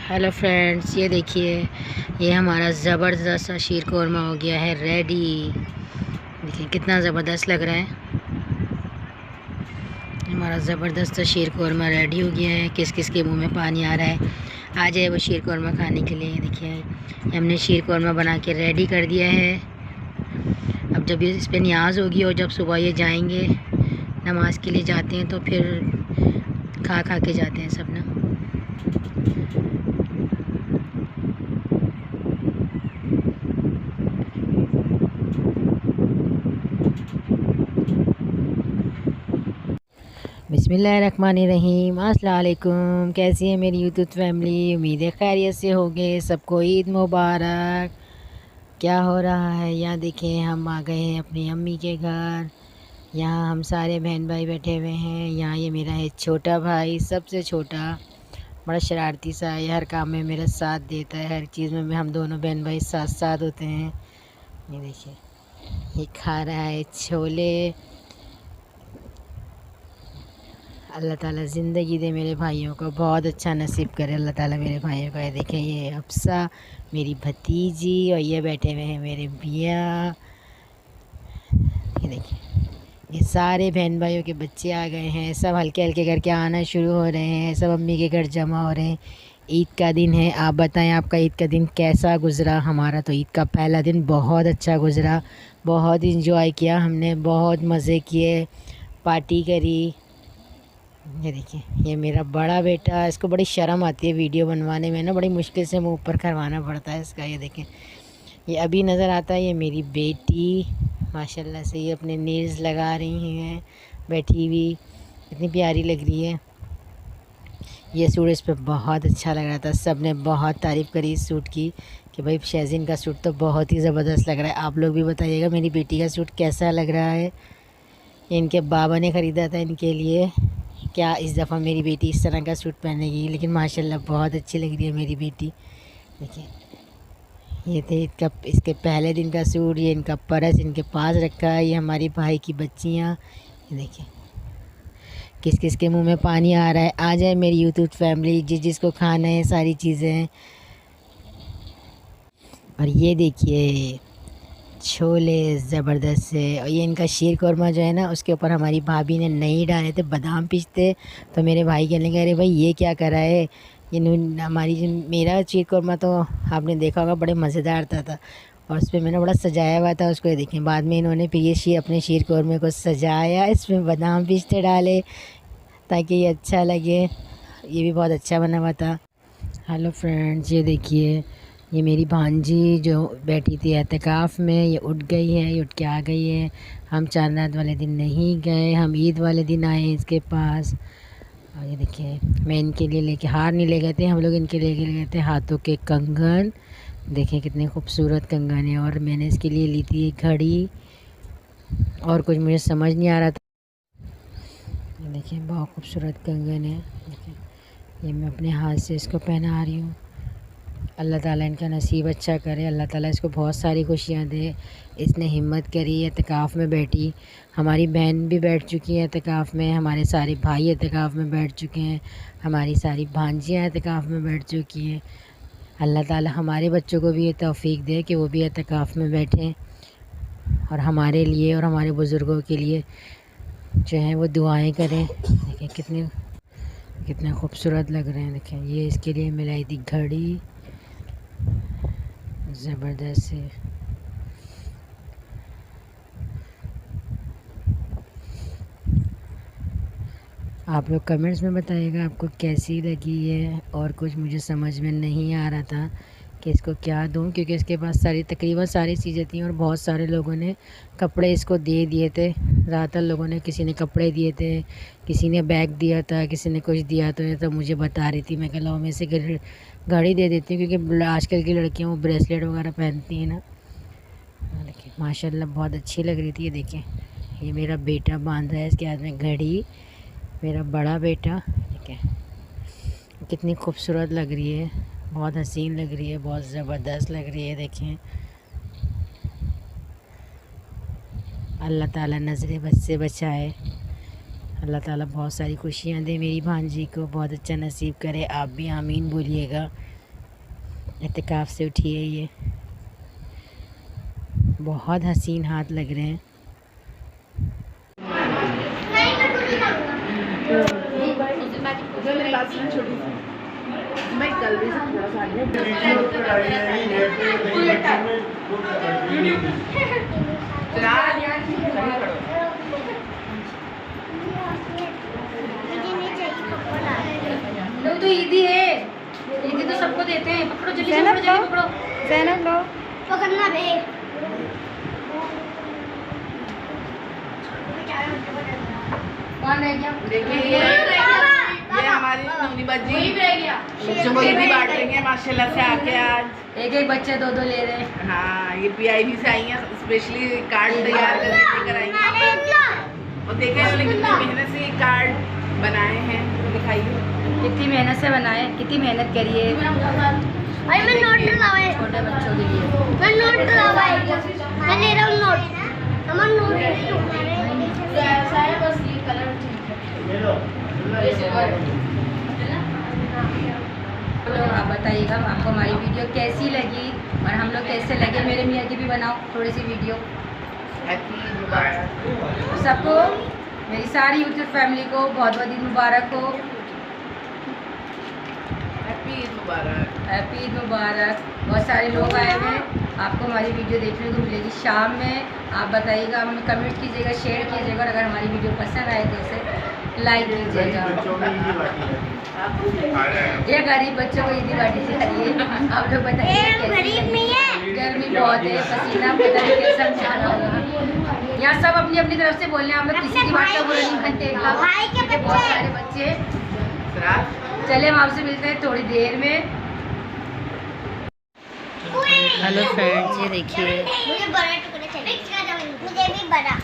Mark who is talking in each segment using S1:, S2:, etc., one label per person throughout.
S1: Hello friends, ये देखिए, ये हमारा ज़बरदस्त सा शीर कौरमा हो गया है रेडी। देखिए कितना ज़बरदस्त लग रहा है। हमारा ज़बरदस्त सा शीर कौरमा रेडी हो गया है। किस किस के मुंह में पानी आ रहा है। आ जाए वो शीर कौरमा खाने के लिए। देखिए हमने शीर कौरमा बना के रेडी कर दिया है। अब जब ये इस पर न्याज होगी और जब सुबह ये जाएंगे नमाज के लिए जाते हैं तो फिर खा खा के जाते हैं सब ना। बिस्मिल्लाहिर्रहमानिर्रहीम। अस्सलाम वालेकुम। कैसी है मेरी यूट्यूब फैमिली? उम्मीद है खैरियत से होगे। सबको ईद मुबारक। क्या हो रहा है? यहाँ देखें, हम आ गए हैं अपनी अम्मी के घर। यहाँ हम सारे बहन भाई बैठे हुए हैं। यहाँ ये मेरा है छोटा भाई, सबसे छोटा, बड़ा शरारती सा है। हर काम में मेरा साथ देता है, हर चीज़ में हम दोनों बहन भाई साथ साथ होते हैं। ये देखिए, ये खा रहा है छोले। अल्लाह ताला ज़िंदगी दे मेरे भाइयों को, बहुत अच्छा नसीब करे अल्लाह ताला मेरे भाइयों को। ये देखें, ये अफसा मेरी भतीजी और ये बैठे हुए हैं मेरे भैया। ये देखिए, ये सारे बहन भाइयों के बच्चे आ गए हैं। सब हल्के हल्के करके आना शुरू हो रहे हैं। सब अम्मी के घर जमा हो रहे हैं। ईद का दिन है। आप बताएं, आपका ईद का दिन कैसा गुज़रा? हमारा तो ईद का पहला दिन बहुत अच्छा गुज़रा। बहुत इंजॉय किया हमने, बहुत मज़े किए, पार्टी करी। ये देखिए, ये मेरा बड़ा बेटा, इसको बड़ी शर्म आती है वीडियो बनवाने में ना, बड़ी मुश्किल से मुंह ऊपर करवाना पड़ता है इसका। ये देखें, ये अभी नज़र आता है। ये मेरी बेटी माशाल्लाह से ये अपने नेल्स लगा रही हैं बैठी हुई, इतनी प्यारी लग रही है। ये सूट इस पर बहुत अच्छा लग रहा था। सब ने बहुत तारीफ़ करी इस सूट की कि भाई शैज़ीन का सूट तो बहुत ही ज़बरदस्त लग रहा है। आप लोग भी बताइएगा मेरी बेटी का सूट कैसा लग रहा है। ये इनके बाबा ने ख़रीदा था इनके लिए। क्या इस दफ़ा मेरी बेटी इस तरह का सूट पहनेगी, लेकिन माशाल्लाह बहुत अच्छी लग रही है मेरी बेटी। देखिए, ये थे इसके पहले दिन का सूट। ये इनका पर्स इनके पास रखा है। ये हमारी भाई की बच्चियाँ। ये देखिए, किस किस के मुंह में पानी आ रहा है। आ जाए मेरी यूट्यूब फैमिली, जिसको खाना है सारी चीज़ें। और ये देखिए छोले ज़बरदस्त से। और ये इनका शीर कौरमा जो है ना, उसके ऊपर हमारी भाभी ने नहीं डाले थे बादाम पिस्ते। तो मेरे भाई कहने लगे, अरे भाई ये क्या करा है? ये हमारी जो मेरा शीर कौरमा तो आपने देखा होगा बड़े मज़ेदार था और उस पर मैंने बड़ा सजाया हुआ था उसको। ये देखें, बाद में इन्होंने फिर ये अपने शीर कौरमे को सजाया, इसमें बादाम पिस्ते डाले ताकि ये अच्छा लगे। ये भी बहुत अच्छा बना हुआ था। हेलो फ्रेंड्स, ये देखिए, ये मेरी भांजी जो बैठी थी एहतिकाफ़ में, ये उठ गई है, ये उठ के आ गई है। हम चांद वाले दिन नहीं गए, हम ईद वाले दिन आए इसके पास। और ये देखिए, मैं इनके लिए लेके हार नहीं ले गए थे हम लोग, इनके लिए गए थे हाथों के कंगन। देखें कितने खूबसूरत कंगन है। और मैंने इसके लिए ली थी घड़ी और कुछ मुझे समझ नहीं आ रहा था। ये देखिए, बहुत खूबसूरत कंगन है। देखिए, ये मैं अपने हाथ से इसको पहना रही हूँ। अल्लाह ताला इनका नसीब अच्छा करे, अल्लाह ताला इसको बहुत सारी खुशियाँ दे। इसने हिम्मत करी, एतकाफ़ में बैठी। हमारी बहन भी बैठ चुकी है एतकाफ़ में, हमारे सारे भाई एतकाफ़ में बैठ चुके हैं, हमारी सारी भांजियाँ एतकाफ़ में बैठ चुकी हैं। अल्लाह ताला हमारे बच्चों को भी ये तौफ़ीक दे कि वो भी एतकाफ़ में बैठें और हमारे लिए और हमारे बुज़ुर्गों के लिए जो है वो दुआएँ करें। देखिए कितने कितना खूबसूरत लग रहे हैं। देखें, ये इसके लिए मिलाई थी घड़ी, ज़बरदस्त है। आप लोग कमेंट्स में बताइएगा आपको कैसी लगी है। और कुछ मुझे समझ में नहीं आ रहा था कि इसको क्या दूं, क्योंकि इसके पास तकरीबन सारी चीज़ें थी और बहुत सारे लोगों ने कपड़े इसको दे दिए थे। ज़्यादातर लोगों ने, किसी ने कपड़े दिए थे, किसी ने बैग दिया था, किसी ने कुछ दिया तो मुझे बता रही थी। मैं कह लो मैं से घड़ी दे देती हूँ, क्योंकि आजकल की लड़कियाँ वो ब्रेसलेट वगैरह पहनती हैं ना। देखिए माशाल्लाह बहुत अच्छी लग रही थी। ये देखें, ये मेरा बेटा बांध रहा है इसके हाथ में घड़ी, मेरा बड़ा बेटा। ठीक है, कितनी खूबसूरत लग रही है, बहुत हसीन लग रही है, बहुत ज़बरदस्त लग रही है। देखें, अल्लाह ताला नज़रें बद से बचाए, अल्लाह ताला बहुत सारी खुशियाँ दे मेरी भांजी को, बहुत अच्छा नसीब करे। आप भी आमीन बोलिएगा। एहतिकाफ से उठी है ये। बहुत हसीन हाथ लग रहे हैं।
S2: जो मेरी बात सुनो छोटी सी, मैं कल भी से थोड़ा सा
S3: तो ईदी है, ईदी तो सबको देते हैं। पकड़ो जल्दी से, जल्दी पकड़ो।
S4: ज़ैनब लो,
S3: पकड़ना बे। कौन रह गया?
S2: देखिए ये हमारी नवनी बाजी बच्चों को ईदी बांट रही है माशाल्लाह से आके आज।
S3: एक एक बच्चे दो दो ले रहे हैं।
S2: हाँ, ये PIB से आई हैं, स्पेशली कार्ड तैयार करके आई हैं। और देखें उन्होंने कितनी मेहनत से ये कार्ड बनाए हैं, दिखाइए
S3: कितनी मेहनत से बनाए, कितनी मेहनत करिए।
S4: अरे मैं नोट डाला है,
S3: छोटे बच्चों के लिए
S4: मैं नोट डाला है, मैं ले रहा हूँ नोट, हमारा नोट ले रही हूँ।
S3: लोग आप बताइएगा आपको हमारी वीडियो कैसी लगी और हम लोग कैसे लगे। मेरे मियाँ की भी बनाओ थोड़ी सी वीडियो। सबको, मेरी सारी यूट्यूब फैमिली को बहुत बहुत ईद मुबारक हो।
S2: हैप्पी ईद मुबारक।
S3: हैप्पी ईद मुबारक। बहुत सारे लोग आए हुए हैं, आपको हमारी वीडियो देखने को मिलेगी शाम में। आप बताइएगा, हमें कमेंट कीजिएगा, शेयर कीजिएगा और अगर हमारी वीडियो पसंद आए तो उसे लाइक कीजिएगा। ये गरीब बच्चों को ईदी बांटी जा रही है। आप लोग बताइए
S4: गरीब नहीं है,
S3: गर्मी बहुत है, पसीना पता नहीं कैसे समझाना होगा। यहाँ सब अपनी अपनी तरफ से बोल रहे हैं, हम लोग किसी की बात का बुरा नहीं मानते।
S4: भाई के
S3: बहुत सारे बच्चे। चले हम आपसे मिलते हैं थोड़ी देर में।
S1: हेलो फ्रेंड्स, ये देखिए
S4: मुझे बड़ा टुकड़ा चाहिए, मुझे भी बड़ा,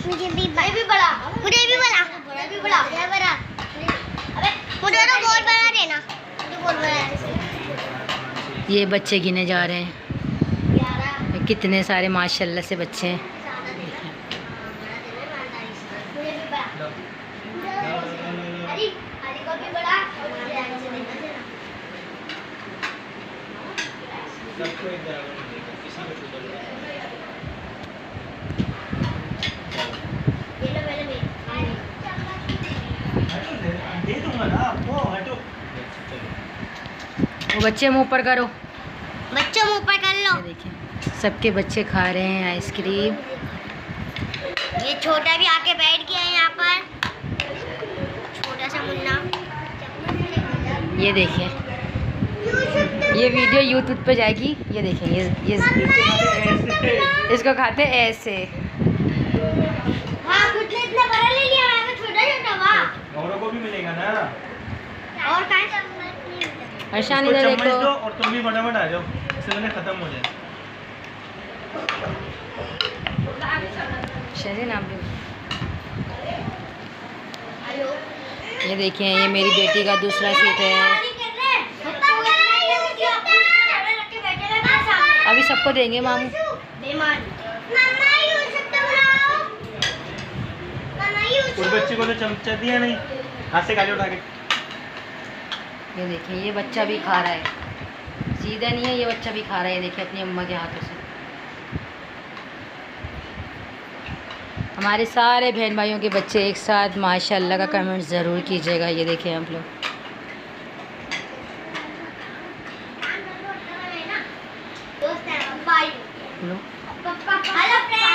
S4: मुझे भी बड़ा, मुझे भी बड़ा, मुझे भी बड़ा, मुझे बड़ा। अबे मुझे तो बहुत बड़ा देना, मुझे बहुत बड़ा।
S1: ये बच्चे गिने जा रहे हैं, कितने सारे माशाल्लाह से बच्चे हैं।
S4: मुझे भी बड़ा, अरे अरे को भी बड़ा और मुझे आगे से देना देना।
S5: सबको एक बराबर मिलेगा, किसी को छोटा नहीं।
S4: ये लो पहले मेरे,
S5: दे दूंगा ना आपको, हटो।
S1: वो बच्चे मुंह पर करो।
S4: बच्चों मुंह पर कर लो।
S1: ये देखिए सबके बच्चे खा रहे हैं आइसक्रीम।
S4: ये छोटा भी आके बैठ गया है यहाँ पर, छोटा सा मुन्ना।
S1: ये देखिए ये वीडियो यूट्यूब पे जाएगी। ये देखें, ये इसको खाते हैं ऐसे।
S4: हाँ कुछ इतना बड़ा ले लिया, मैं तो छोटा छोटा वाह।
S5: औरों को भी मिलेगा ना।
S4: और कहाँ
S1: अर्शान
S5: इसको
S1: इधर
S5: चम्मच
S1: देखो।
S5: दो और तुम भी फटाफट आ जाओ, इससे मैंने खत्म हो जाए।
S1: शरीन आप भी। ये देखिए, ये मेरी बेटी का दूसरा सूट है। अभी सबको देंगे मामू।
S5: उस बच्चे को तो चमचा दिया नहीं, हाथ से गाली उठा के।
S1: ये देखिए ये बच्चा भी खा रहा है, सीधा नहीं है, ये बच्चा भी खा रहा है। ये देखिए अपनी अम्मा के हाथों से। हमारे सारे बहन भाइयों के बच्चे एक साथ माशाल्लाह का कमेंट ज़रूर कीजिएगा। ये देखिए आप लोग।
S4: Hello friends,